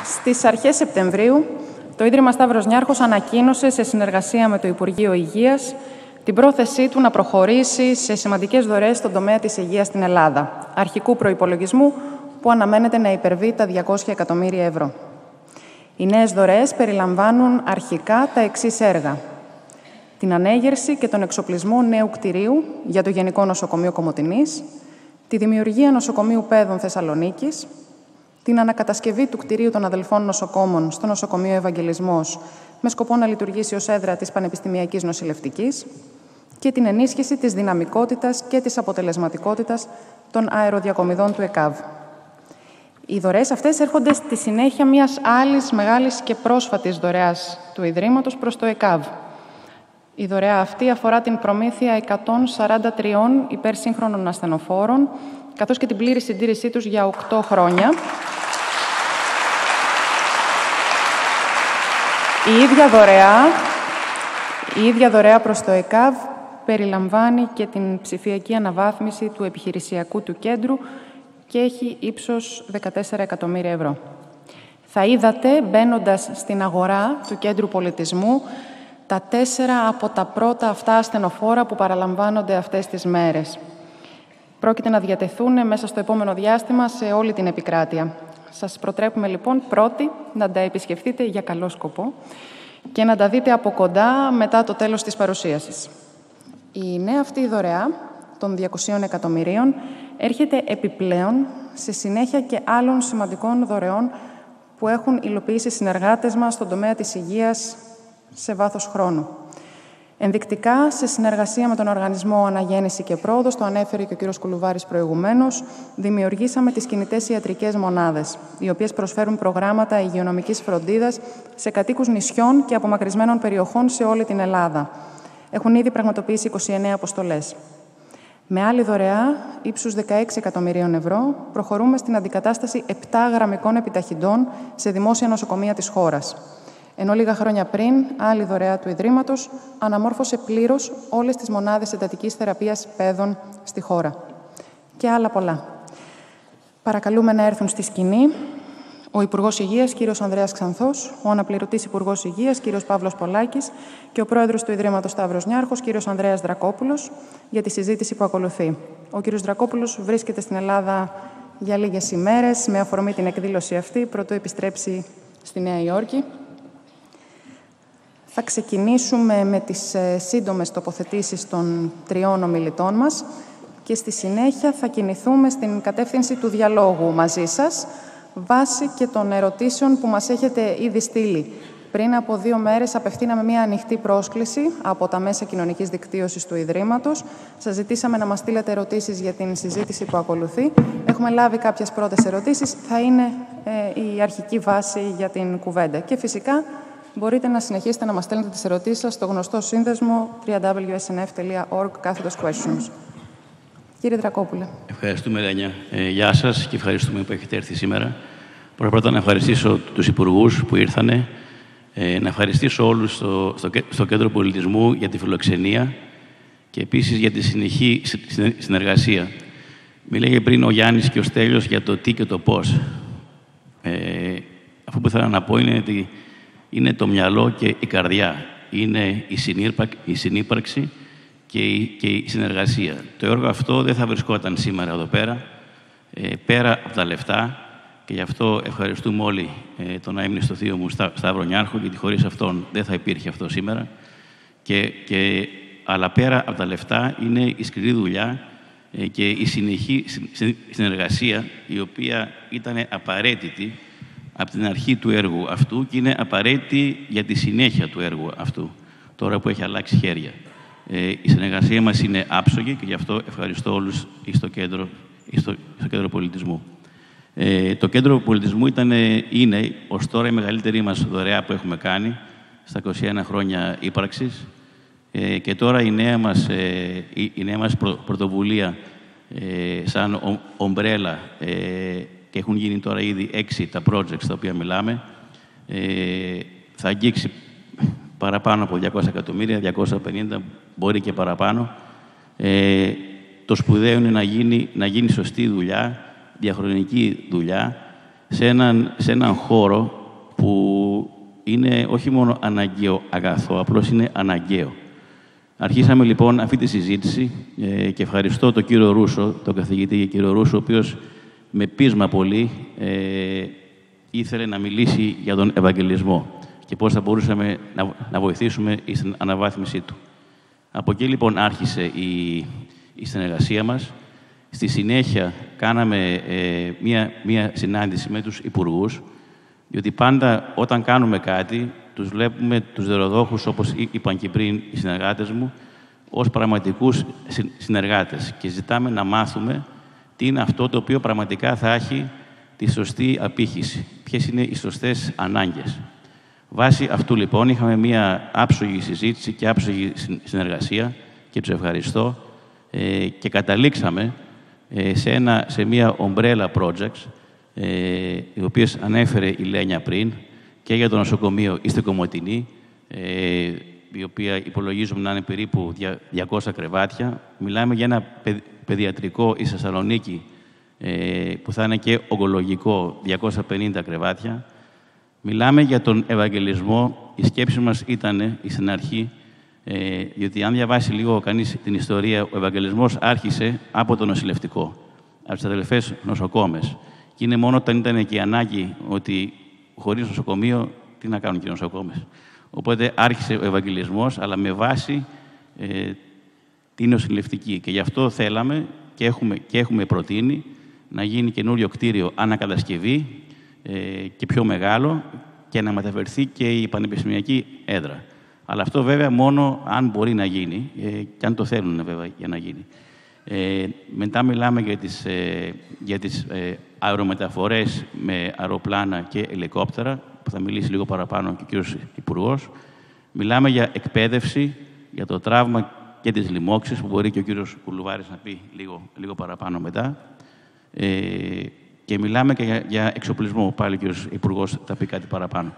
Στις αρχές Σεπτεμβρίου, το Ίδρυμα Σταύρος Νιάρχος ανακοίνωσε σε συνεργασία με το Υπουργείο Υγείας την πρόθεσή του να προχωρήσει σε σημαντικές δωρεές στον τομέα της υγείας στην Ελλάδα, αρχικού προϋπολογισμού που αναμένεται να υπερβεί τα 200 εκατομμύρια ευρώ. Οι νέες δωρεές περιλαμβάνουν αρχικά τα εξής έργα: την ανέγερση και τον εξοπλισμό νέου κτηρίου για το Γενικό Νοσοκομείο Κομοτηνής, τη δημιουργία νοσοκομείου Πέδων Θεσσαλονίκης, την ανακατασκευή του κτηρίου των αδελφών νοσοκόμων στο νοσοκομείο Ευαγγελισμός με σκοπό να λειτουργήσει ως έδρα της Πανεπιστημιακής Νοσηλευτικής και την ενίσχυση της δυναμικότητας και της αποτελεσματικότητας των αεροδιακομιδών του ΕΚΑΒ. Οι δωρεές αυτές έρχονται στη συνέχεια μιας άλλης μεγάλης και πρόσφατης δωρεάς του Ιδρύματος προς το ΕΚΑΒ. Η δωρεά αυτή αφορά την προμήθεια 143 υπερσύγχρονων ασθενοφόρων, καθώς και την πλήρη συντήρησή τους για 8 χρόνια. Η ίδια δωρεά προς το ΕΚΑΒ περιλαμβάνει και την ψηφιακή αναβάθμιση του επιχειρησιακού του κέντρου και έχει ύψος 14 εκατομμύρια ευρώ. Θα είδατε, μπαίνοντας στην αγορά του Κέντρου Πολιτισμού, τα 4 από τα πρώτα αυτά ασθενοφόρα που παραλαμβάνονται αυτές τις μέρες. Πρόκειται να διατεθούν μέσα στο επόμενο διάστημα σε όλη την επικράτεια. Σας προτρέπουμε λοιπόν πρώτοι να τα επισκεφτείτε για καλό σκοπό και να τα δείτε από κοντά μετά το τέλος της παρουσίασης. Η νέα αυτή δωρεά των 200 εκατομμυρίων έρχεται επιπλέον σε συνέχεια και άλλων σημαντικών δωρεών που έχουν υλοποιήσει συνεργάτες μας στον τομέα της υγείας σε βάθος χρόνου. Ενδεικτικά, σε συνεργασία με τον Οργανισμό Αναγέννηση και Πρόοδος, το ανέφερε και ο κ. Κουλουβάρης προηγουμένως, δημιουργήσαμε τις κινητές ιατρικές μονάδες, οι οποίες προσφέρουν προγράμματα υγειονομικής φροντίδας σε κατοίκους νησιών και απομακρυσμένων περιοχών σε όλη την Ελλάδα. Έχουν ήδη πραγματοποιήσει 29 αποστολές. Με άλλη δωρεά, ύψους 16 εκατομμυρίων ευρώ, προχωρούμε στην αντικατάσταση 7 γραμμικών επιταχυντών σε δημόσια νοσοκομεία της χώρας. Ενώ λίγα χρόνια πριν, άλλη δωρεά του Ιδρύματος αναμόρφωσε πλήρως όλες τις μονάδες εντατικής θεραπείας παιδών στη χώρα. Και άλλα πολλά. Παρακαλούμε να έρθουν στη σκηνή ο Υπουργός Υγείας, κ. Ανδρέας Ξανθός, ο Αναπληρωτής Υπουργός Υγείας, κ. Παύλος Πολάκης και ο Πρόεδρος του Ιδρύματος Σταύρος Νιάρχος, κ. Ανδρέας Δρακόπουλος, για τη συζήτηση που ακολουθεί. Ο κ. Δρακόπουλος βρίσκεται στην Ελλάδα για λίγες ημέρες, με αφορμή την εκδήλωση αυτή, πρωτού επιστρέψει στη Νέα Υόρκη. Θα ξεκινήσουμε με τις σύντομες τοποθετήσεις των 3 ομιλητών μας και στη συνέχεια θα κινηθούμε στην κατεύθυνση του διαλόγου μαζί σας, βάσει και των ερωτήσεων που μας έχετε ήδη στείλει. Πριν από 2 μέρες απευθύναμε μια ανοιχτή πρόσκληση από τα μέσα κοινωνικής δικτύωσης του Ιδρύματος. Σας ζητήσαμε να μας στείλετε ερωτήσεις για την συζήτηση που ακολουθεί. Έχουμε λάβει κάποιες πρώτες ερωτήσεις. Θα είναι η αρχική βάση για την κουβέντα. Και φυσικά μπορείτε να συνεχίσετε να μας στέλνετε τις ερωτήσεις σας στο γνωστό σύνδεσμο www.snf.org/questions. Κύριε Δρακόπουλε. Ευχαριστούμε, Ρένια. Γεια σας και ευχαριστούμε που έχετε έρθει σήμερα. Πρώτα να ευχαριστήσω τους υπουργούς που ήρθανε, να ευχαριστήσω όλους στο Κέντρο Πολιτισμού για τη φιλοξενία και επίσης για τη συνεχή συνεργασία. Μίλαγε πριν ο Γιάννης και ο Στέλιος για το τι και το πώς. Αυτό που ήθελα να πω είναι ότι είναι το μυαλό και η καρδιά. Είναι η συνύπαρξη και η συνεργασία. Το έργο αυτό δεν θα βρισκόταν σήμερα εδώ πέρα, πέρα από τα λεφτά, και γι' αυτό ευχαριστούμε όλοι τον αείμνηστο θείο μου Σταύρο Νιάρχο, γιατί χωρίς αυτόν δεν θα υπήρχε αυτό σήμερα. Αλλά πέρα από τα λεφτά είναι η σκληρή δουλειά και η συνεχή συνεργασία, η οποία ήταν απαραίτητη από την αρχή του έργου αυτού και είναι απαραίτητη για τη συνέχεια του έργου αυτού, τώρα που έχει αλλάξει χέρια. Η συνεργασία μας είναι άψογη και γι' αυτό ευχαριστώ όλους στο Κέντρο Πολιτισμού. Το Κέντρο Πολιτισμού είναι ως τώρα η μεγαλύτερη μας δωρεά που έχουμε κάνει στα 21 χρόνια ύπαρξης, και τώρα η νέα μας πρωτοβουλία σαν ομπρέλα, και έχουν γίνει τώρα ήδη 6 τα projects τα οποία μιλάμε, θα αγγίξει παραπάνω από 200 εκατομμύρια, 250, μπορεί και παραπάνω. Το σπουδαίο είναι να γίνει σωστή δουλειά, διαχρονική δουλειά, σε έναν χώρο που είναι όχι μόνο αναγκαίο αγαθό, απλώς είναι αναγκαίο. Αρχίσαμε λοιπόν αυτή τη συζήτηση και ευχαριστώ τον κύριο Ρούσο, τον καθηγητή κύριο Ρούσο, ο οποίος με πείσμα πολύ ήθελε να μιλήσει για τον Ευαγγελισμό και πώς θα μπορούσαμε να βοηθήσουμε στην αναβάθμιση του. Από εκεί λοιπόν άρχισε η συνεργασία μας. Στη συνέχεια κάναμε μία συνάντηση με τους υπουργούς, διότι πάντα όταν κάνουμε κάτι, τους βλέπουμε τους δωροδόχους, όπως είπαν και πριν οι συνεργάτες μου, ως πραγματικούς συνεργάτες και ζητάμε να μάθουμε τι είναι αυτό το οποίο πραγματικά θα έχει τη σωστή απήχηση, ποιες είναι οι σωστές ανάγκες. Βάσει αυτού λοιπόν είχαμε μία άψογη συζήτηση και άψογη συνεργασία και τους ευχαριστώ και καταλήξαμε σε μία ομπρέλα projects οι οποίες ανέφερε η Λένια πριν και για το νοσοκομείο στη Κομοτηνή, η οποία υπολογίζουμε να είναι περίπου 200 κρεβάτια. Μιλάμε για ένα παιδιατρικό στη Θεσσαλονίκη που θα είναι και ογκολογικό, 250 κρεβάτια. Μιλάμε για τον Ευαγγελισμό. Η σκέψη μας ήταν στην αρχή, διότι αν διαβάσει λίγο κανείς την ιστορία, ο Ευαγγελισμός άρχισε από το νοσηλευτικό, από τις αδελφές νοσοκόμες. Και είναι μόνο όταν ήταν και η ανάγκη ότι χωρίς νοσοκομείο, τι να κάνουν και οι νοσοκόμες. Οπότε άρχισε ο Ευαγγελισμός, αλλά με βάση την νοσηλευτική. Και γι' αυτό θέλαμε και έχουμε προτείνει να γίνει καινούριο κτίριο ανακατασκευή και πιο μεγάλο και να μεταφερθεί και η πανεπιστημιακή έδρα. Αλλά αυτό βέβαια μόνο αν μπορεί να γίνει και αν το θέλουν βέβαια για να γίνει. Μετά μιλάμε για τις αερομεταφορές με αεροπλάνα και ελικόπτερα, που θα μιλήσει λίγο παραπάνω και ο κύριος Υπουργός. Μιλάμε για εκπαίδευση, για το τραύμα και τις λοιμώξεις, που μπορεί και ο κύριος Κουλουβάρης να πει λίγο παραπάνω μετά. Και μιλάμε και για εξοπλισμό. Πάλι ο κύριος Υπουργός θα πει κάτι παραπάνω.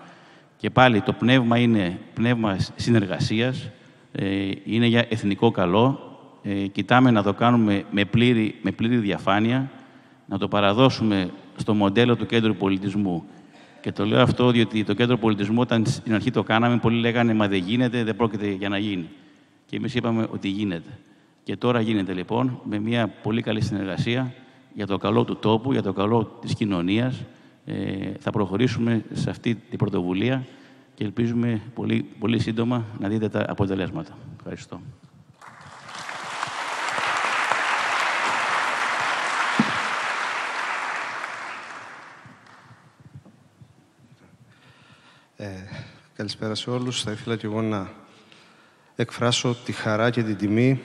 Και πάλι το πνεύμα είναι πνεύμα συνεργασίας, είναι για εθνικό καλό. Κοιτάμε να το κάνουμε με πλήρη διαφάνεια, να το παραδώσουμε στο μοντέλο του Κέντρου Πολιτισμού. Και το λέω αυτό διότι το Κέντρο Πολιτισμού, όταν στην αρχή το κάναμε, πολλοί λέγανε «Μα δεν γίνεται, δεν πρόκειται για να γίνει». Και εμείς είπαμε ότι γίνεται. Και τώρα γίνεται λοιπόν με μια πολύ καλή συνεργασία για το καλό του τόπου, για το καλό της κοινωνίας. Θα προχωρήσουμε σε αυτή την πρωτοβουλία και ελπίζουμε πολύ, πολύ σύντομα να δείτε τα αποτελέσματα. Ευχαριστώ. Καλησπέρα σε όλους. Θα ήθελα και εγώ να εκφράσω τη χαρά και την τιμή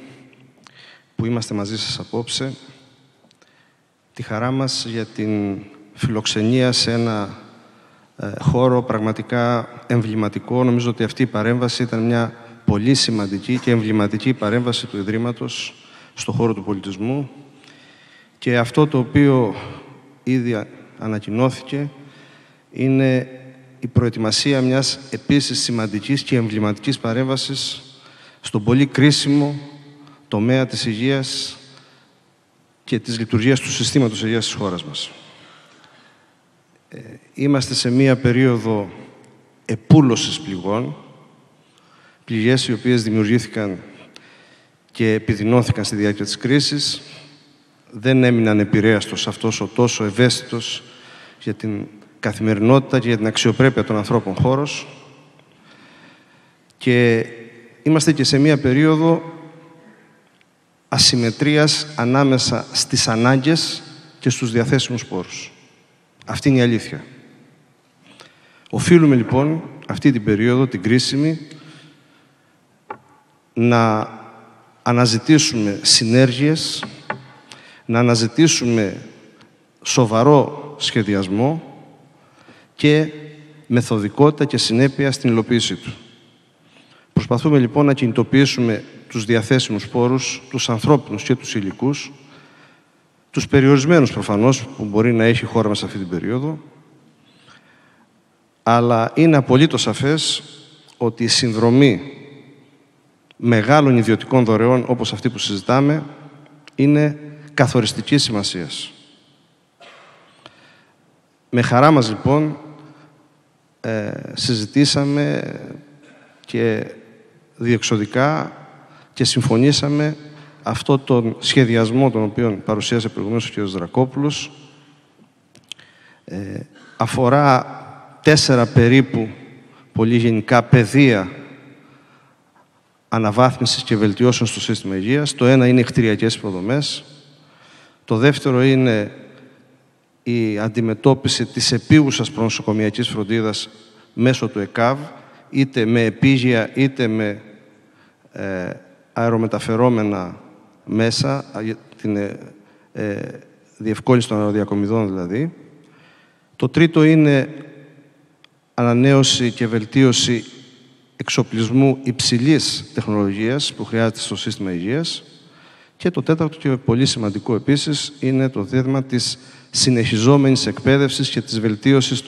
που είμαστε μαζί σας απόψε. Τη χαρά μας για την φιλοξενία σε ένα χώρο πραγματικά εμβληματικό. Νομίζω ότι αυτή η παρέμβαση ήταν μια πολύ σημαντική και εμβληματική παρέμβαση του Ιδρύματος στον χώρο του πολιτισμού. Και αυτό το οποίο ήδη ανακοινώθηκε είναι η προετοιμασία μιας επίσης σημαντικής και εμβληματικής παρέμβασης στον πολύ κρίσιμο τομέα της υγείας και της λειτουργίας του συστήματος υγείας της χώρας μας. Είμαστε σε μία περίοδο επούλωσης πληγών, πληγές οι οποίες δημιουργήθηκαν και επιδεινώθηκαν στη διάρκεια της κρίσης, δεν έμειναν επηρέαστος αυτός ο τόσο ευαίσθητος για την καθημερινότητα και για την αξιοπρέπεια των ανθρώπων χώρος, και είμαστε και σε μία περίοδο ασυμμετρίας ανάμεσα στις ανάγκες και στους διαθέσιμους πόρους. Αυτή είναι η αλήθεια. Οφείλουμε λοιπόν αυτή την περίοδο, την κρίσιμη, να αναζητήσουμε συνέργειες, να αναζητήσουμε σοβαρό σχεδιασμό και μεθοδικότητα και συνέπεια στην υλοποίησή του. Προσπαθούμε λοιπόν να κινητοποιήσουμε τους διαθέσιμους πόρους, τους ανθρώπινους και τους υλικούς, τους περιορισμένους προφανώς που μπορεί να έχει η χώρα μας αυτή την περίοδο, αλλά είναι απολύτως σαφές ότι η συνδρομή μεγάλων ιδιωτικών δωρεών όπως αυτή που συζητάμε είναι καθοριστικής σημασίας. Με χαρά μας, λοιπόν, συζητήσαμε και διεξοδικά και συμφωνήσαμε αυτό τον σχεδιασμό τον οποίο παρουσίασε προηγουμένως ο κ. Δρακόπουλος. Αφορά 4 περίπου πολύ γενικά πεδία αναβάθμισης και βελτιώσεων στο σύστημα υγείας. Το ένα είναι οι κτηριακές υποδομές. Το δεύτερο είναι η αντιμετώπιση της επίγουσας προνοσοκομιακής φροντίδας μέσω του ΕΚΑΒ, είτε με επίγεια είτε με αερομεταφερόμενα μέσα, την διευκόλυνση των αεροδιακομιδών δηλαδή. Το τρίτο είναι ανανέωση και βελτίωση εξοπλισμού υψηλής τεχνολογίας που χρειάζεται στο σύστημα υγείας. Και το τέταρτο και πολύ σημαντικό επίσης είναι το θέμα της συνεχιζόμενης εκπαίδευσης και της βελτίωσης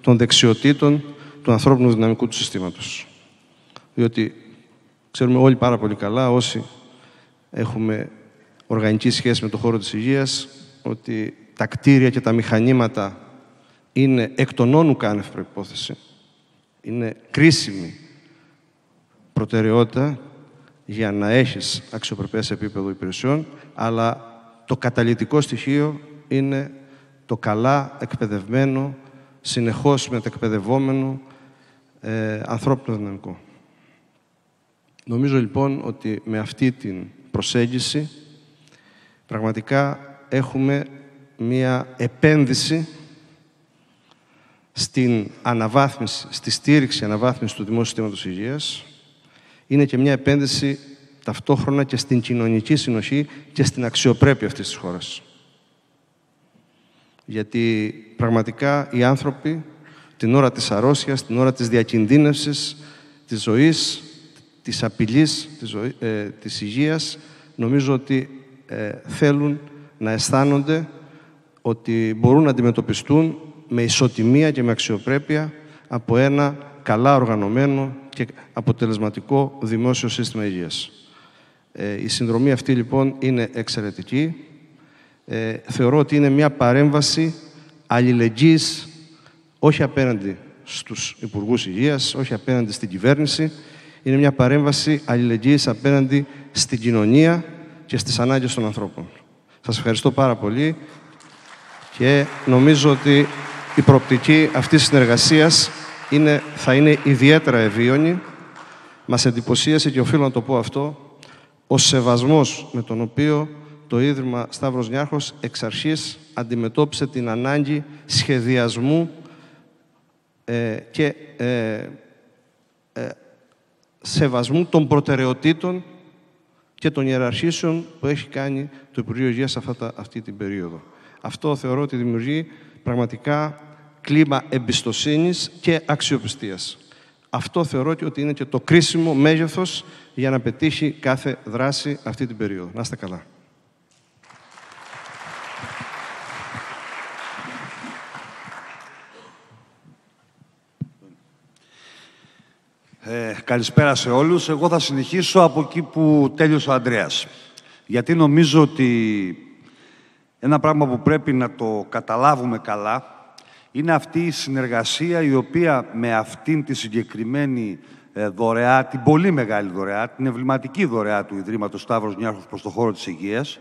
των δεξιοτήτων του ανθρώπινου δυναμικού του συστήματος. Διότι ξέρουμε όλοι πάρα πολύ καλά, όσοι έχουμε οργανική σχέση με το χώρο της υγείας, ότι τα κτίρια και τα μηχανήματα είναι εκ των όνου κάνευ προϋπόθεση. Είναι κρίσιμη προτεραιότητα για να έχεις αξιοπρεπές επίπεδο υπηρεσιών, αλλά το καταλυτικό στοιχείο είναι το καλά εκπαιδευμένο, συνεχώς μετεκπαιδευόμενο ανθρώπινο δυναμικό. Νομίζω λοιπόν ότι με αυτή την προσέγγιση πραγματικά έχουμε μία επένδυση στην αναβάθμιση, στη στήριξη αναβάθμιση του δημόσιου συστήματος υγείας. Είναι και μια επένδυση ταυτόχρονα και στην κοινωνική συνοχή και στην αξιοπρέπεια αυτής της χώρας. Γιατί πραγματικά οι άνθρωποι την ώρα της αρρώστιας, την ώρα της διακινδύνευσης της ζωής, της απειλής της υγείας, νομίζω ότι θέλουν να αισθάνονται ότι μπορούν να αντιμετωπιστούν με ισοτιμία και με αξιοπρέπεια από ένα καλά οργανωμένο και αποτελεσματικό δημόσιο σύστημα υγείας. Η συνδρομή αυτή λοιπόν είναι εξαιρετική. Θεωρώ ότι είναι μια παρέμβαση αλληλεγγύης, όχι απέναντι στους Υπουργούς Υγείας, όχι απέναντι στην κυβέρνηση. Είναι μια παρέμβαση αλληλεγγύης απέναντι στην κοινωνία και στις ανάγκες των ανθρώπων. Σας ευχαριστώ πάρα πολύ και νομίζω ότι η προοπτική αυτής της συνεργασίας θα είναι ιδιαίτερα ευίωνη. Μας εντυπωσίασε, και οφείλω να το πω αυτό, ο σεβασμός με τον οποίο το Ίδρυμα Σταύρος Νιάρχος εξ αρχής αντιμετώπισε την ανάγκη σχεδιασμού και σεβασμού των προτεραιοτήτων και των ιεραρχήσεων που έχει κάνει το Υπουργείο Υγείας αυτή την περίοδο. Αυτό θεωρώ ότι δημιουργεί πραγματικά κλίμα εμπιστοσύνης και αξιοπιστίας. Αυτό θεωρώ ότι είναι και το κρίσιμο μέγεθος για να πετύχει κάθε δράση αυτή την περίοδο. Να είστε καλά. Καλησπέρα σε όλους. Εγώ θα συνεχίσω από εκεί που τέλειωσε ο Ανδρέας. Γιατί νομίζω ότι ένα πράγμα που πρέπει να το καταλάβουμε καλά είναι αυτή η συνεργασία η οποία με αυτήν τη συγκεκριμένη δωρεά, την πολύ μεγάλη δωρεά, την εμβληματική δωρεά του Ιδρύματος Σταύρος Νιάρχος προς το χώρο της υγείας,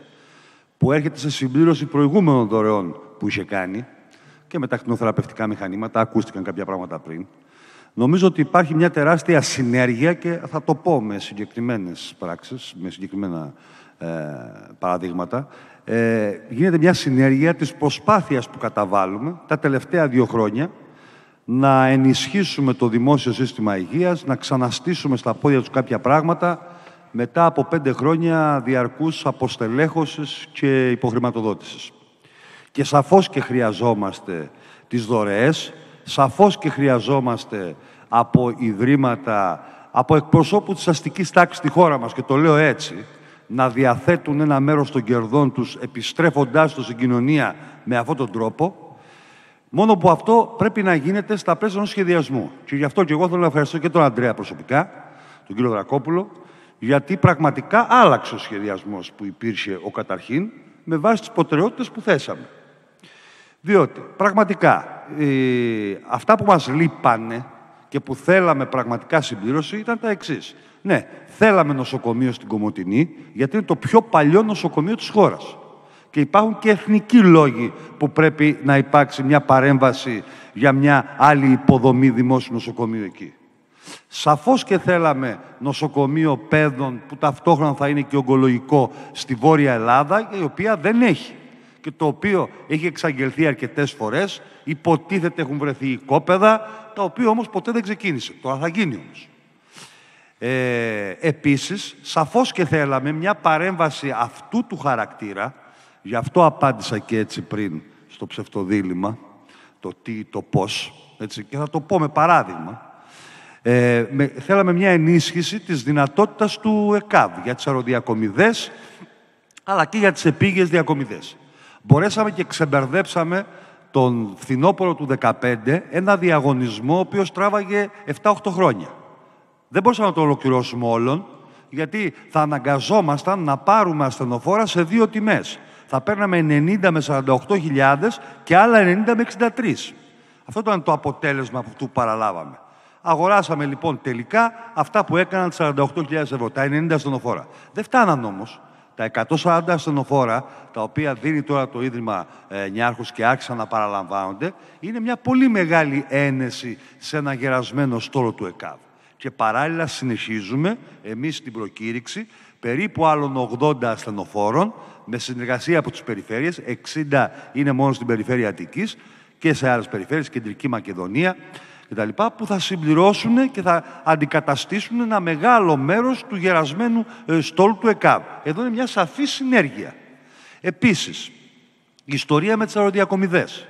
που έρχεται σε συμπλήρωση προηγούμενων δωρεών που είχε κάνει και με τα ακτινοθεραπευτικά μηχανήματα, ακούστηκαν κάποια πράγματα πριν. Νομίζω ότι υπάρχει μια τεράστια συνέργεια και θα το πω με συγκεκριμένες πράξεις, με συγκεκριμένα παραδείγματα. Γίνεται μια συνέργεια της προσπάθειας που καταβάλουμε τα τελευταία 2 χρόνια να ενισχύσουμε το δημόσιο σύστημα υγείας, να ξαναστήσουμε στα πόδια τους κάποια πράγματα μετά από 5 χρόνια διαρκούς αποστελέχωσης και υποχρηματοδότησης. Και σαφώς και χρειαζόμαστε τις δωρεές, σαφώς και χρειαζόμαστε από ιδρύματα, από εκπροσώπους της αστικής τάξης στη χώρα μας, και το λέω έτσι, να διαθέτουν ένα μέρος των κερδών τους επιστρέφοντάς το στην κοινωνία με αυτόν τον τρόπο, μόνο που αυτό πρέπει να γίνεται στα πλαίσια ενός σχεδιασμού. Και γι' αυτό και εγώ θέλω να ευχαριστώ και τον Ανδρέα προσωπικά, τον κύριο Δρακόπουλο, γιατί πραγματικά άλλαξε ο σχεδιασμός που υπήρχε ο καταρχήν με βάση τις προτεραιότητες που θέσαμε. Διότι πραγματικά αυτά που μας λείπανε και που θέλαμε πραγματικά συμπλήρωση ήταν τα εξής. Ναι, θέλαμε νοσοκομείο στην Κομοτηνή, γιατί είναι το πιο παλιό νοσοκομείο της χώρας. Και υπάρχουν και εθνικοί λόγοι που πρέπει να υπάρξει μια παρέμβαση για μια άλλη υποδομή δημόσιου νοσοκομείου εκεί. Σαφώς και θέλαμε νοσοκομείο παιδών που ταυτόχρονα θα είναι και ογκολογικό στη Βόρεια Ελλάδα, η οποία δεν έχει. Και το οποίο έχει εξαγγελθεί αρκετές φορές, υποτίθεται έχουν βρεθεί οικόπεδα, τα οποία όμως ποτέ δεν ξεκίνησε. Τώρα θα γίνει όμως. Επίσης, σαφώς και θέλαμε μια παρέμβαση αυτού του χαρακτήρα, γι' αυτό απάντησα και έτσι πριν στο ψευτοδίλημμα, το τι, το πώς, έτσι, και θα το πω με παράδειγμα. Θέλαμε μια ενίσχυση της δυνατότητας του ΕΚΑΒ για τις αεροδιακομιδές, αλλά και για τις επίγειες διακομιδές. Μπορέσαμε και ξεμπερδέψαμε τον φθινόπωρο του 2015 ένα διαγωνισμό ο οποίος τράβαγε 7-8 χρόνια. Δεν μπορούσαμε να το ολοκληρώσουμε όλον, γιατί θα αναγκαζόμασταν να πάρουμε ασθενοφόρα σε 2 τιμές. Θα παίρναμε 90 με 48.000 και άλλα 90 με 63. Αυτό ήταν το αποτέλεσμα αυτού που παραλάβαμε. Αγοράσαμε λοιπόν τελικά αυτά που έκαναν 48.000 ευρώ, τα 90 ασθενοφόρα. Δεν φτάναν όμως. Τα 140 ασθενοφόρα, τα οποία δίνει τώρα το Ίδρυμα Νιάρχος και άρχισαν να παραλαμβάνονται, είναι μια πολύ μεγάλη ένεση σε ένα γερασμένο στόλο του ΕΚΑΒ. Και παράλληλα συνεχίζουμε εμείς στην προκήρυξη περίπου άλλων 80 ασθενοφόρων με συνεργασία από τις περιφέρειες, 60 είναι μόνο στην περιφέρεια Αττικής και σε άλλες περιφέρειες, Κεντρική Μακεδονία κτλ., που θα συμπληρώσουν και θα αντικαταστήσουν ένα μεγάλο μέρος του γερασμένου στόλου του ΕΚΑΒ. Εδώ είναι μια σαφή συνέργεια. Επίσης, η ιστορία με τις αεροδιακομιδές.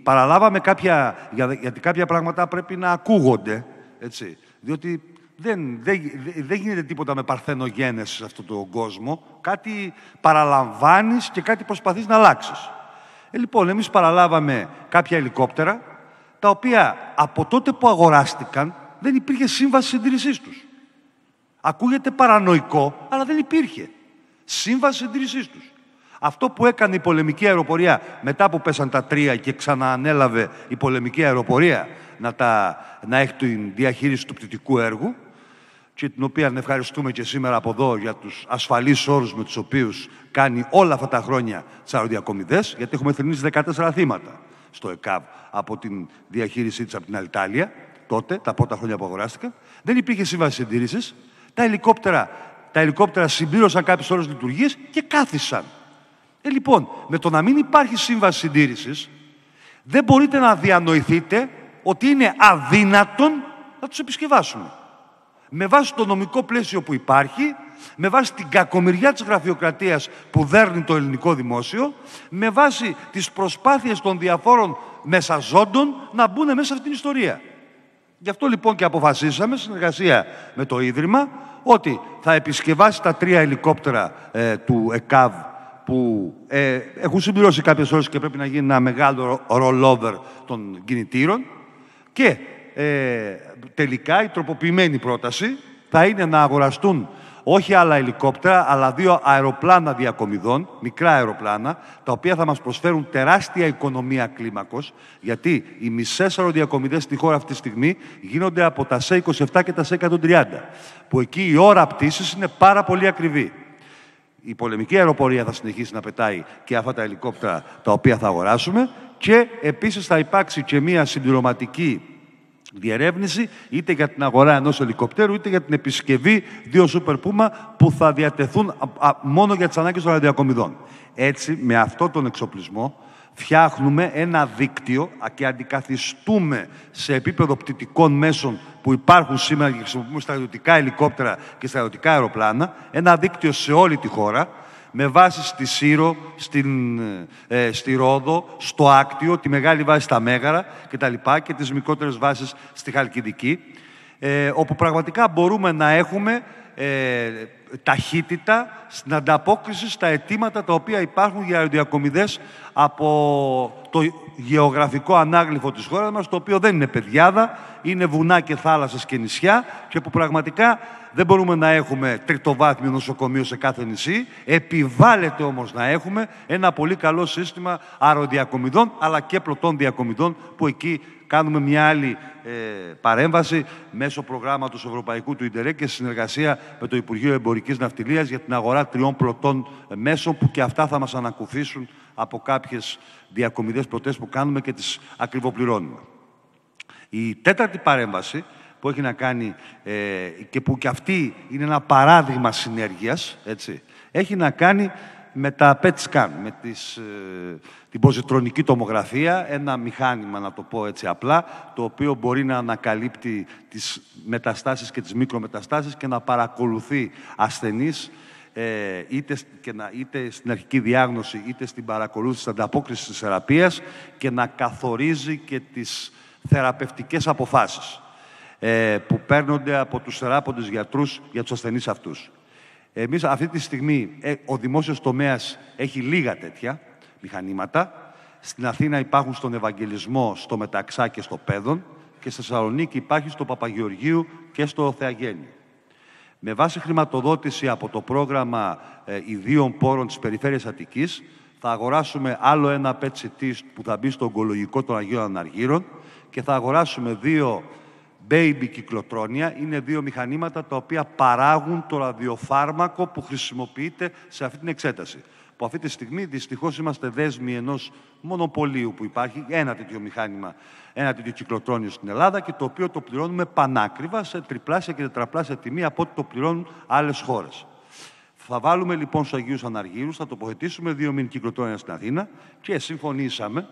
Παραλάβαμε γιατί κάποια πράγματα πρέπει να ακούγονται, έτσι, διότι δεν γίνεται τίποτα με παρθενογένεση σε αυτόν τον κόσμο. Κάτι παραλαμβάνεις και κάτι προσπαθείς να αλλάξεις. Λοιπόν, εμείς παραλάβαμε κάποια ελικόπτερα, τα οποία από τότε που αγοράστηκαν δεν υπήρχε σύμβαση συντήρησής τους. Ακούγεται παρανοϊκό, αλλά δεν υπήρχε σύμβαση συντήρησής τους. Αυτό που έκανε η πολεμική αεροπορία μετά που πέσαν τα 3 και ξαναανέλαβε η πολεμική αεροπορία να έχει την διαχείριση του πτυτικού έργου, και την οποία ευχαριστούμε και σήμερα από εδώ για τους ασφαλείς όρους με τους οποίους κάνει όλα αυτά τα χρόνια τις αεροδιακομιδές, γιατί έχουμε θρηνήσει 14 θύματα στο ΕΚΑΒ από την διαχείρισή της από την Αλιτάλια, τότε, τα πρώτα χρόνια που αγοράστηκαν. Δεν υπήρχε σύμβαση συντήρησης. Τα ελικόπτερα συμπλήρωσαν κάποιες ώρες λειτουργίας και κάθισαν. Λοιπόν, με το να μην υπάρχει σύμβαση συντήρησης, δεν μπορείτε να διανοηθείτε ότι είναι αδύνατον να τους επισκευάσουμε. Με βάση το νομικό πλαίσιο που υπάρχει, με βάση την κακομοιριά της γραφειοκρατίας που δέρνει το ελληνικό δημόσιο, με βάση τις προσπάθειες των διαφόρων μεσαζόντων να μπουν μέσα σε αυτήν την ιστορία. Γι' αυτό λοιπόν και αποφασίσαμε, συνεργασία με το Ίδρυμα, ότι θα επισκευάσει τα 3 ελικόπτερα του ΕΚΑΒ που έχουν συμπληρώσει κάποιες ώρες και πρέπει να γίνει ένα μεγάλο rollover των κινητήρων, και τελικά η τροποποιημένη πρόταση θα είναι να αγοραστούν όχι άλλα ελικόπτερα, αλλά 2 αεροπλάνα διακομιδών, μικρά αεροπλάνα, τα οποία θα μας προσφέρουν τεράστια οικονομία κλίμακος, γιατί οι μισές αεροδιακομιδές στη χώρα αυτή τη στιγμή γίνονται από τα C-27 και τα C-130, που εκεί η ώρα πτήσης είναι πάρα πολύ ακριβή. Η πολεμική αεροπορία θα συνεχίσει να πετάει και αυτά τα ελικόπτερα τα οποία θα αγοράσουμε, και επίσης θα υπάρξει και μία συμπληρωματική διερεύνηση είτε για την αγορά ενός ελικοπτέρου είτε για την επισκευή 2 Super Puma που θα διατεθούν μόνο για τις ανάγκες των αεροδιακομιδών. Έτσι, με αυτόν τον εξοπλισμό φτιάχνουμε ένα δίκτυο και αντικαθιστούμε σε επίπεδο πτυτικών μέσων που υπάρχουν σήμερα και χρησιμοποιούμε στα στρατιωτικά ελικόπτερα και στρατιωτικά αεροπλάνα, ένα δίκτυο σε όλη τη χώρα, με βάση στη Σύρο, στη Ρόδο, στο Άκτιο, τη μεγάλη βάση στα Μέγαρα κτλ. Και τις μικρότερες βάσεις στη Χαλκιδική, όπου πραγματικά μπορούμε να έχουμε ταχύτητα στην ανταπόκριση στα αιτήματα τα οποία υπάρχουν για αεροδιακομιδές από γεωγραφικό ανάγλυφο της χώρας μας, το οποίο δεν είναι πεδιάδα, είναι βουνά και θάλασσες και νησιά και που πραγματικά δεν μπορούμε να έχουμε τριτοβάθμιο νοσοκομείο σε κάθε νησί. Επιβάλλεται όμως να έχουμε ένα πολύ καλό σύστημα αεροδιακομιδών αλλά και πλωτών διακομιδών, που εκεί κάνουμε μια άλλη παρέμβαση μέσω προγράμματος ευρωπαϊκού του Ιντερεκ και συνεργασία με το Υπουργείο Εμπορικής Ναυτιλίας για την αγορά 3 πλωτών μέσων, που και αυτά θα μας ανακουφίσουν από κάποιες διακομιδές πλωτές που κάνουμε και τις ακριβοπληρώνουμε. Η τέταρτη παρέμβαση που έχει να κάνει και που και αυτή είναι ένα παράδειγμα συνέργειας, έτσι, έχει να κάνει με τα PET scan, με την ποζιτρονική τομογραφία, ένα μηχάνημα, να το πω έτσι απλά, το οποίο μπορεί να ανακαλύπτει τις μεταστάσεις και τις μικρομεταστάσεις και να παρακολουθεί ασθενείς είτε στην αρχική διάγνωση είτε στην παρακολούθηση της ανταπόκρισης της θεραπείας και να καθορίζει και τις θεραπευτικές αποφάσεις που παίρνονται από τους θεράποντες γιατρούς για τους ασθενείς αυτούς. Εμείς αυτή τη στιγμή, ο δημόσιος τομέας έχει λίγα τέτοια μηχανήματα. Στην Αθήνα υπάρχουν στον Ευαγγελισμό, στο Μεταξά και στο Πέδον, και στη Θεσσαλονίκη υπάρχει στο Παπαγεωργίου και στο Θεαγέννη. Με βάση χρηματοδότηση από το πρόγραμμα ιδίων πόρων της Περιφέρειας Αττικής, θα αγοράσουμε άλλο ένα PET-CT που θα μπει στο ογκολογικό των Αγίων Αναργύρων και θα αγοράσουμε 2 baby κυκλοτρόνια. Είναι 2 μηχανήματα τα οποία παράγουν το ραδιοφάρμακο που χρησιμοποιείται σε αυτή την εξέταση. Που αυτή τη στιγμή δυστυχώς είμαστε δέσμοι ενός μονοπωλίου που υπάρχει, ένα τέτοιο μηχάνημα, ένα τέτοιο κυκλοτρόνιο στην Ελλάδα, και το οποίο το πληρώνουμε πανάκριβα σε τριπλάσια και τετραπλάσια τιμή από ό,τι το πληρώνουν άλλες χώρες. Θα βάλουμε λοιπόν στους Αγίους Αναργύρους, θα τοποθετήσουμε 2 μίνι κυκλοτρόνια στην Αθήνα και συμφωνήσαμε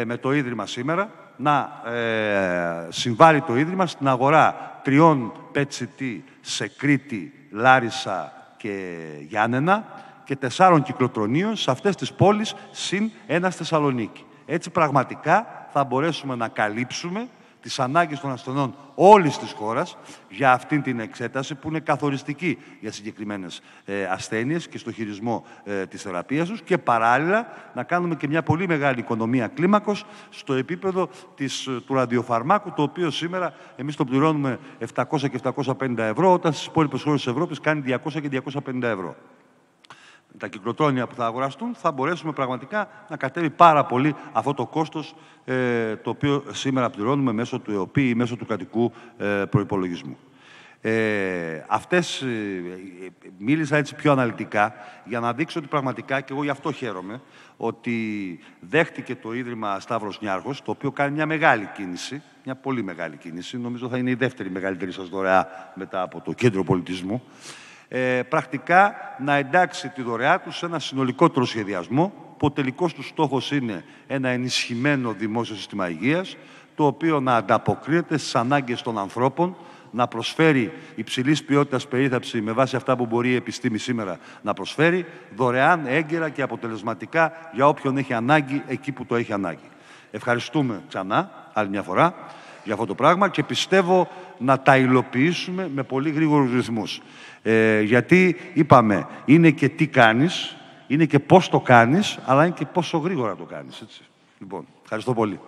με το Ίδρυμα σήμερα να συμβάλλει το Ίδρυμα στην αγορά 3 PET-CT σε Κρήτη, Λάρισα και Γιάννενα και 4 κυκλοτρονίων σε αυτές τις πόλεις, συν ένα στη Θεσσαλονίκη. Έτσι πραγματικά θα μπορέσουμε να καλύψουμε τις ανάγκες των ασθενών όλης της χώρας για αυτήν την εξέταση που είναι καθοριστική για συγκεκριμένες ασθένειες και στο χειρισμό της θεραπείας τους, και παράλληλα να κάνουμε και μια πολύ μεγάλη οικονομία κλίμακος στο επίπεδο του ραδιοφαρμάκου, το οποίο σήμερα εμείς το πληρώνουμε 700 και 750 ευρώ, όταν στις υπόλοιπες χώρες της Ευρώπης κάνει 200 και 250 ευρώ. Τα κυκλοτρόνια που θα αγοραστούν θα μπορέσουμε πραγματικά να κατέβει πάρα πολύ αυτό το κόστος το οποίο σήμερα πληρώνουμε μέσω του ΕΟΠΗ ή μέσω του κρατικού προϋπολογισμού. Μίλησα έτσι πιο αναλυτικά για να δείξω ότι πραγματικά, και εγώ γι' αυτό χαίρομαι, ότι δέχτηκε το Ίδρυμα Σταύρος Νιάρχος, το οποίο κάνει μια μεγάλη κίνηση, μια πολύ μεγάλη κίνηση, νομίζω θα είναι η δεύτερη μεγαλύτερη σας δωρεά μετά από το Κέντρο Πολιτισμού, πρακτικά να εντάξει τη δωρεά του σε ένα συνολικότερο σχεδιασμό, που ο τελικός του στόχος είναι ένα ενισχυμένο δημόσιο σύστημα υγείας, το οποίο να ανταποκρίνεται στις ανάγκες των ανθρώπων, να προσφέρει υψηλής ποιότητας περίθαλψη με βάση αυτά που μπορεί η επιστήμη σήμερα να προσφέρει, δωρεάν, έγκαιρα και αποτελεσματικά για όποιον έχει ανάγκη εκεί που το έχει ανάγκη. Ευχαριστούμε ξανά, άλλη μια φορά, για αυτό το πράγμα και πιστεύω να τα υλοποιήσουμε με πολύ γρήγορους ρυθμούς. Γιατί, είπαμε, είναι και τι κάνεις, είναι και πώς το κάνεις, αλλά είναι και πόσο γρήγορα το κάνεις. Έτσι. Λοιπόν, ευχαριστώ πολύ.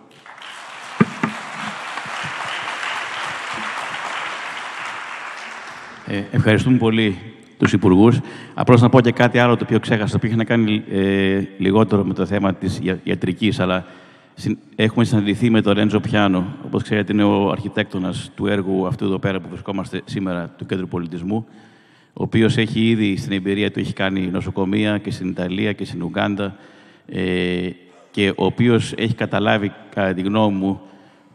Ευχαριστούμε πολύ τους Υπουργούς. Απλώς να πω και κάτι άλλο το οποίο ξέχασα, το οποίο έχει να κάνει λιγότερο με το θέμα της ιατρικής, αλλά έχουμε συναντηθεί με τον Ρέντζο Πιάνο. Όπως ξέρετε, είναι ο αρχιτέκτονας του έργου αυτού εδώ πέρα που βρισκόμαστε σήμερα, του Κέντρου Πολιτισμού, ο οποίος έχει ήδη στην εμπειρία του έχει κάνει νοσοκομεία και στην Ιταλία και στην Ουγκάντα και ο οποίος έχει καταλάβει, κατά τη γνώμη μου,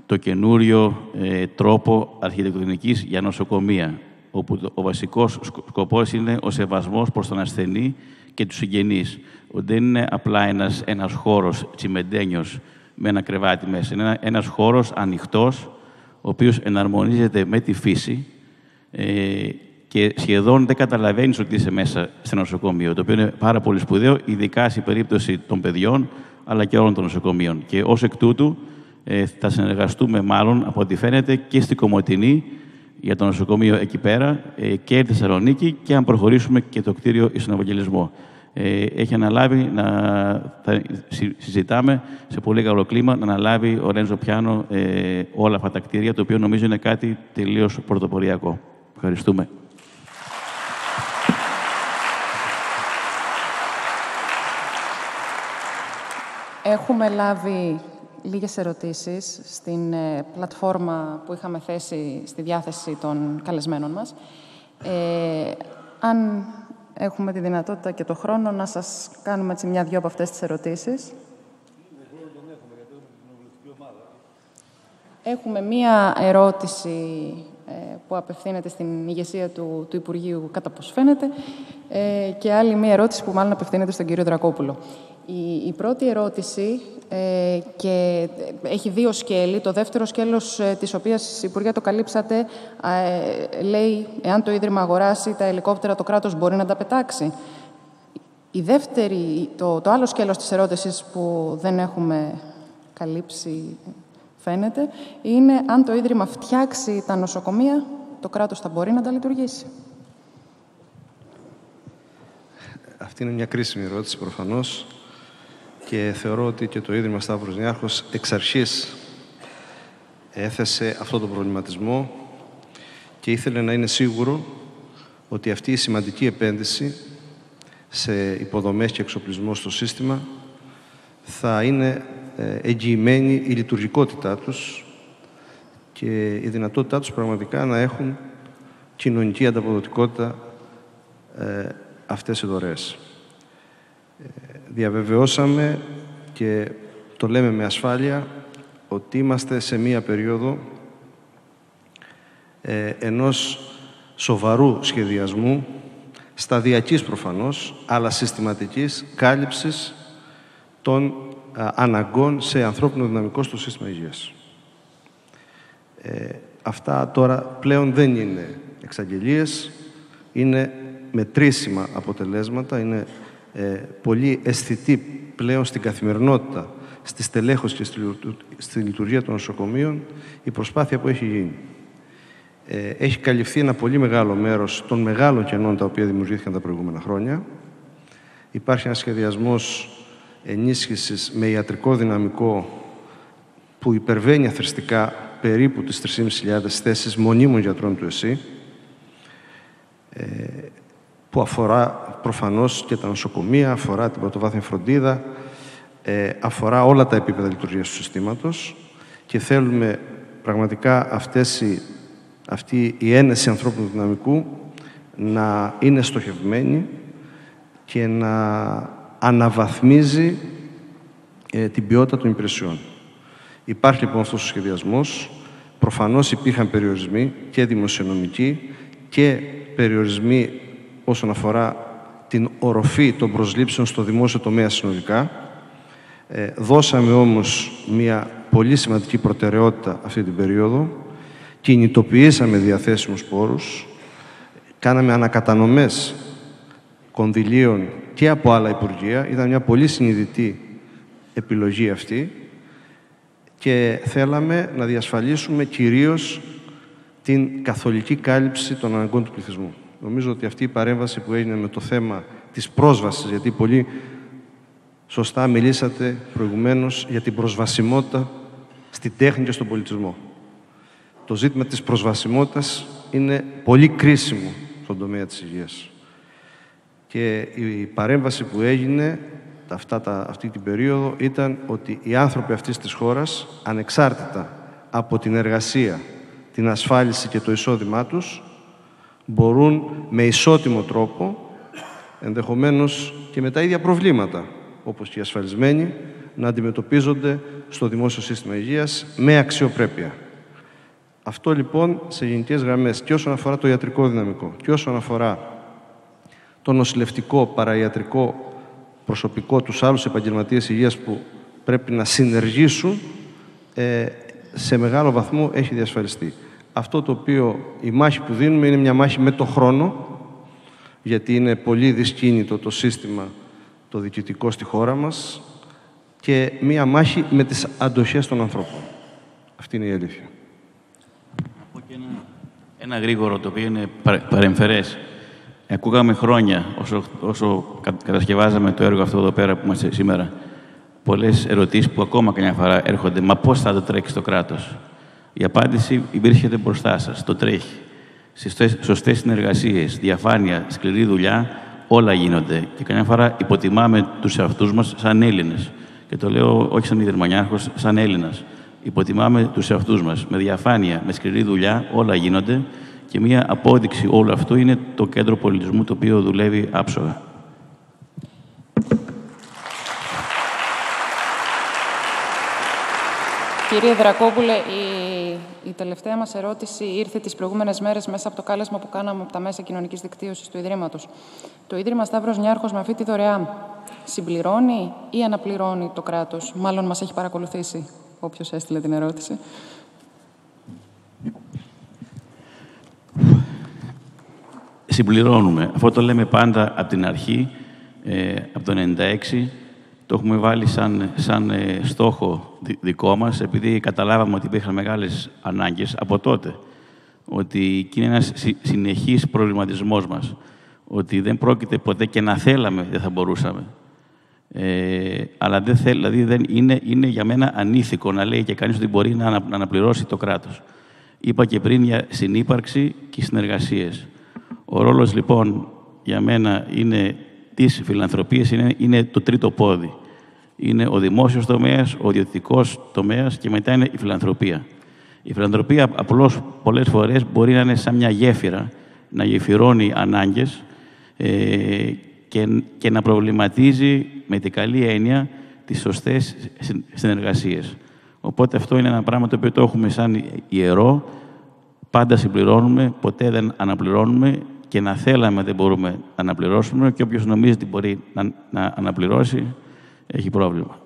το καινούριο τρόπο αρχιτεκτονικής για νοσοκομεία, όπου ο βασικός σκοπός είναι ο σεβασμός προς τον ασθενή και τους συγγενείς. Δεν είναι απλά ένας χώρος τσιμεντένιος με ένα κρεβάτι μέσα. Είναι ένας χώρος ανοιχτός, ο οποίος εναρμονίζεται με τη φύση και σχεδόν δεν καταλαβαίνεις ότι είσαι μέσα στο νοσοκομείο, το οποίο είναι πάρα πολύ σπουδαίο, ειδικά στην περίπτωση των παιδιών, αλλά και όλων των νοσοκομείων. Και ως εκ τούτου θα συνεργαστούμε μάλλον, από ό,τι φαίνεται, και στην Κομοτηνή, για το νοσοκομείο εκεί πέρα και τη Θεσσαλονίκη, και αν προχωρήσουμε και το κτίριο στον Ευαγγελισμό. έχει αναλάβει θα συζητάμε σε πολύ καλό κλίμα να αναλάβει ο Ρέντζο Πιάνο όλα αυτά τα κτίρια, το οποίο νομίζω είναι κάτι τελείως πρωτοποριακό. Ευχαριστούμε. Έχουμε λάβει λίγες ερωτήσεις στην πλατφόρμα που είχαμε θέσει στη διάθεση των καλεσμένων μας. Αν έχουμε τη δυνατότητα και το χρόνο να σας κάνουμε έτσι μια-δυο από αυτές τις ερωτήσεις. Έχουμε μία ερώτηση που απευθύνεται στην ηγεσία του Υπουργείου, κατά πώς φαίνεται, και άλλη μία ερώτηση που μάλλον απευθύνεται στον κύριο Δρακόπουλο. Η πρώτη ερώτηση και έχει δύο σκέλη. Το δεύτερο σκέλος, της οποίας, Υπουργέ, το καλύψατε, λέει εάν το Ίδρυμα αγοράσει τα ελικόπτερα, το κράτος μπορεί να τα πετάξει. Η δεύτερη, το άλλο σκέλος της ερώτησης που δεν έχουμε καλύψει, φαίνεται, είναι αν το Ίδρυμα φτιάξει τα νοσοκομεία, το κράτος θα μπορεί να τα λειτουργήσει. Αυτή είναι μια κρίσιμη ερώτηση, προφανώς. Και θεωρώ ότι και το Ίδρυμα Σταύρος Νιάρχος εξ αρχής έθεσε αυτό τον προβληματισμό και ήθελε να είναι σίγουρο ότι αυτή η σημαντική επένδυση σε υποδομές και εξοπλισμό στο σύστημα θα είναι εγγυημένη η λειτουργικότητά τους και η δυνατότητά τους πραγματικά να έχουν κοινωνική ανταποδοτικότητα αυτές οι δωρεές. Διαβεβαιώσαμε και το λέμε με ασφάλεια ότι είμαστε σε μία περίοδο ενός σοβαρού σχεδιασμού, σταδιακής προφανώς, αλλά συστηματικής κάλυψης των αναγκών σε ανθρώπινο δυναμικό στο σύστημα υγείας. Αυτά τώρα πλέον δεν είναι εξαγγελίες, είναι μετρήσιμα αποτελέσματα, είναι πολύ αισθητή πλέον στην καθημερινότητα, στη στελέχωση και στη λειτουργία των νοσοκομείων η προσπάθεια που έχει γίνει. Έχει καλυφθεί ένα πολύ μεγάλο μέρος των μεγάλων κενών τα οποία δημιουργήθηκαν τα προηγούμενα χρόνια. Υπάρχει ένας σχεδιασμός ενίσχυσης με ιατρικό δυναμικό που υπερβαίνει αθρηστικά περίπου τις 3.500 θέσεις μονίμων γιατρών του ΕΣΥ, που αφορά προφανώς και τα νοσοκομεία, αφορά την πρωτοβάθμια φροντίδα, αφορά όλα τα επίπεδα λειτουργίας του συστήματος και θέλουμε πραγματικά αυτή η ένεση ανθρώπινου δυναμικού να είναι στοχευμένη και να αναβαθμίζει την ποιότητα των υπηρεσιών. Υπάρχει λοιπόν αυτός ο σχεδιασμός. Προφανώς υπήρχαν περιορισμοί και δημοσιονομικοί και περιορισμοί όσον αφορά την οροφή των προσλήψεων στο δημόσιο τομέα συνολικά. Δώσαμε όμως μια πολύ σημαντική προτεραιότητα αυτή την περίοδο. Κινητοποιήσαμε διαθέσιμους πόρους. Κάναμε ανακατανομές κονδυλίων και από άλλα υπουργεία. Ήταν μια πολύ συνειδητή επιλογή αυτή και θέλαμε να διασφαλίσουμε κυρίως την καθολική κάλυψη των αναγκών του πληθυσμού. Νομίζω ότι αυτή η παρέμβαση που έγινε με το θέμα της πρόσβασης, γιατί πολύ σωστά μιλήσατε προηγουμένως για την προσβασιμότητα στη τέχνη και στον πολιτισμό. Το ζήτημα της προσβασιμότητας είναι πολύ κρίσιμο στον τομέα της υγείας. Και η παρέμβαση που έγινε αυτή την περίοδο ήταν ότι οι άνθρωποι αυτής της χώρας, ανεξάρτητα από την εργασία, την ασφάλιση και το εισόδημά τους, μπορούν με ισότιμο τρόπο, ενδεχομένως και με τα ίδια προβλήματα, όπως και οι ασφαλισμένοι, να αντιμετωπίζονται στο δημόσιο σύστημα υγείας με αξιοπρέπεια. Αυτό λοιπόν σε γενικές γραμμές και όσον αφορά το ιατρικό δυναμικό και όσον αφορά το νοσηλευτικό, παραϊατρικό προσωπικό, τους άλλους επαγγελματίες υγείας που πρέπει να συνεργήσουν, σε μεγάλο βαθμό έχει διασφαλιστεί. Αυτό το οποίο η μάχη που δίνουμε είναι μια μάχη με το χρόνο, γιατί είναι πολύ δυσκίνητο το σύστημα το διοικητικό στη χώρα μας και μια μάχη με τις αντοχές των ανθρώπων. Αυτή είναι η αλήθεια. Από και ένα γρήγορο, το οποίο είναι παρεμφερές. Ακούγαμε χρόνια, όσο κατασκευάζαμε το έργο αυτό εδώ πέρα που είμαστε σήμερα, πολλές ερωτήσεις που ακόμα καμιά φορά έρχονται. Μα πώς θα το τρέξει το κράτος? Η απάντηση βρίσκεται μπροστά σας. Το τρέχει. Σωστές συνεργασίες, διαφάνεια, σκληρή δουλειά, όλα γίνονται. Και καμιά φορά υποτιμάμε τους εαυτούς μας σαν Έλληνες. Και το λέω όχι σαν Ιδρυμονιάρχος, σαν Έλληνας. Υποτιμάμε τους εαυτούς μας. Με διαφάνεια, με σκληρή δουλειά, όλα γίνονται. Και μία απόδειξη όλου αυτού είναι το Κέντρο Πολιτισμού, το οποίο δουλεύει άψογα. Κύριε Δρακόπουλε, η τελευταία μας ερώτηση ήρθε τις προηγούμενες μέρες μέσα από το κάλεσμα που κάναμε από τα μέσα κοινωνικής δικτύωσης του Ιδρύματος. Το Ίδρυμα Σταύρος Νιάρχος με αυτή τη δωρεά συμπληρώνει ή αναπληρώνει το κράτος? Μάλλον μας έχει παρακολουθήσει όποιος έστειλε την ερώτηση. Συμπληρώνουμε. Αυτό το λέμε πάντα από την αρχή, από το 1996. Το έχουμε βάλει σαν στόχο δικό μας, επειδή καταλάβαμε ότι υπήρχαν μεγάλες ανάγκες από τότε. Ότι είναι ένας συνεχής προβληματισμός μας. Ότι δεν πρόκειται ποτέ, και να θέλαμε δεν θα μπορούσαμε. Αλλά δηλαδή είναι για μένα ανήθικο να λέει και κανείς ότι μπορεί να αναπληρώσει το κράτος. Είπα και πριν για συνύπαρξη και συνεργασίες. Ο ρόλος λοιπόν για μένα της φιλανθρωπίας είναι το τρίτο πόδι. Είναι ο δημόσιος τομέας, ο ιδιωτικός τομέας και μετά είναι η φιλανθρωπία. Η φιλανθρωπία απλώς πολλές φορές μπορεί να είναι σαν μια γέφυρα, να γεφυρώνει ανάγκες και να προβληματίζει με την καλή έννοια τις σωστές συνεργασίες. Οπότε αυτό είναι ένα πράγμα το οποίο το έχουμε σαν ιερό. Πάντα συμπληρώνουμε, ποτέ δεν αναπληρώνουμε και να θέλαμε δεν μπορούμε να αναπληρώσουμε και όποιος νομίζει ότι μπορεί να αναπληρώσει έχει πρόβλημα.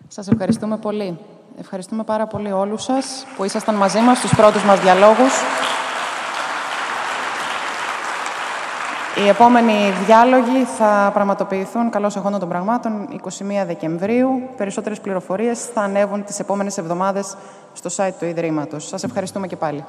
Σας ευχαριστούμε πολύ. Ευχαριστούμε πάρα πολύ όλους σας που ήσασταν μαζί μας στους πρώτους μας διαλόγους. Οι επόμενοι διάλογοι θα πραγματοποιηθούν καλώς εχόντων των πραγμάτων 21 Δεκεμβρίου. Περισσότερες πληροφορίες θα ανέβουν τις επόμενες εβδομάδες στο site του Ιδρύματος. Σας ευχαριστούμε και πάλι.